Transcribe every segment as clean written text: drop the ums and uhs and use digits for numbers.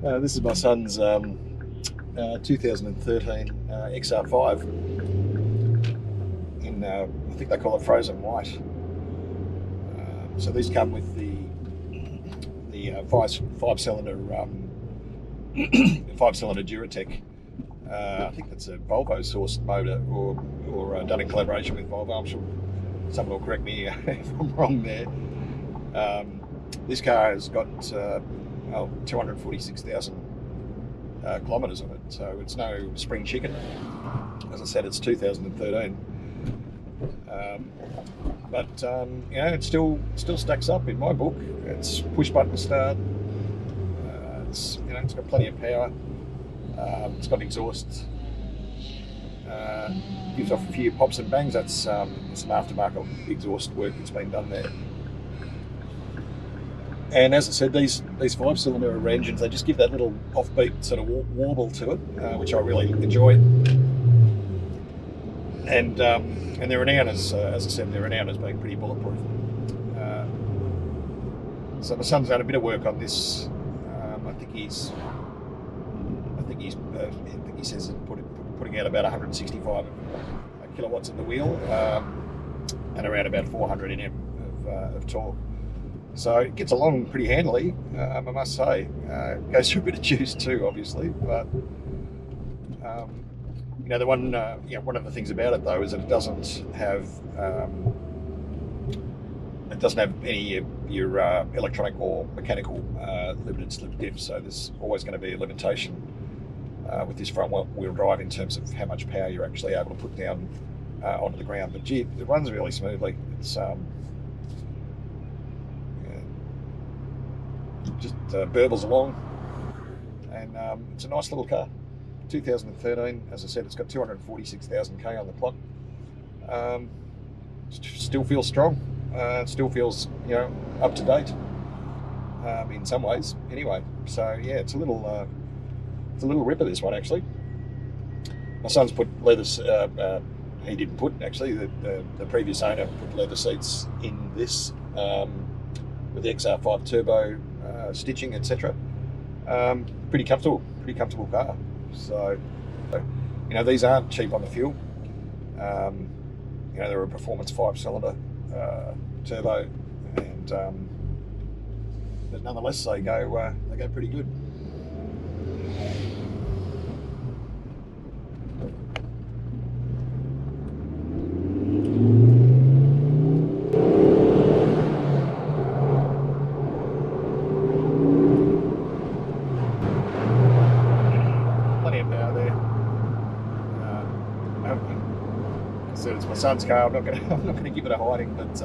This is my son's 2013 XR5 in, I think they call it frozen white. So these come with the five-cylinder five-cylinder Duratec. I think that's a Volvo sourced motor, or done in collaboration with Volvo. I'm sure someone will correct me if I'm wrong there. This car has got 246,000 kilometres on it, so it's no spring chicken. As I said, it's 2013, but you know, it still stacks up in my book. It's push button start. It's got plenty of power. It's got exhaust. Gives off a few pops and bangs. That's some aftermarket exhaust work that's been done there. And as I said, these five-cylinder engines, they just give that little offbeat sort of warble to it, which I really enjoy. And they're renowned as I said, they're renowned as being pretty bulletproof. So my son's done a bit of work on this. I think he says putting out about 165 kilowatts in the wheel, and around about 400 Nm of torque. So it gets along pretty handily, I must say. Goes through a bit of juice too, obviously, but you know, one of the things about it though is that it doesn't have any of your electronic or mechanical limited slip diff. So there's always going to be a limitation with this front wheel drive in terms of how much power you're actually able to put down onto the ground. But gee, it runs really smoothly. It's just burbles along, and it's a nice little car. 2013, as I said, it's got 246,000 k on the clock. Still feels strong. Still feels, you know, up to date in some ways. Anyway, so yeah, it's a little ripper, this one actually. My son's put leathers. He didn't put, actually. The previous owner put leather seats in this with the XR5 turbo. Stitching, etc. Pretty comfortable car. So, you know, these aren't cheap on the fuel. You know, they're a performance five-cylinder turbo, and but nonetheless, they go pretty good. It's my son's car. I'm not going to give it a hiding, but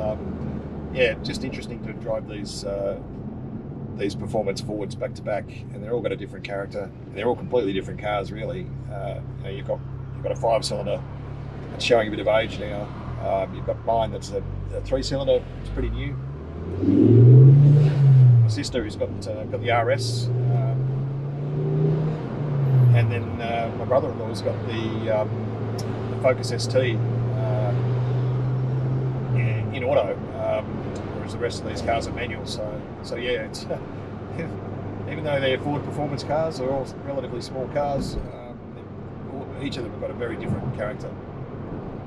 yeah, just interesting to drive these performance Fords back to back, and they're all got a different character. They're all completely different cars, really. You know, you've got a five-cylinder that's showing a bit of age now. You've got mine that's a three-cylinder. It's pretty new. My sister who's got the RS, and then my brother-in-law's got the Focus ST. In auto, whereas the rest of these cars are manual. So yeah, it's even though they're Ford performance cars, they're all relatively small cars. Each of them have got a very different character.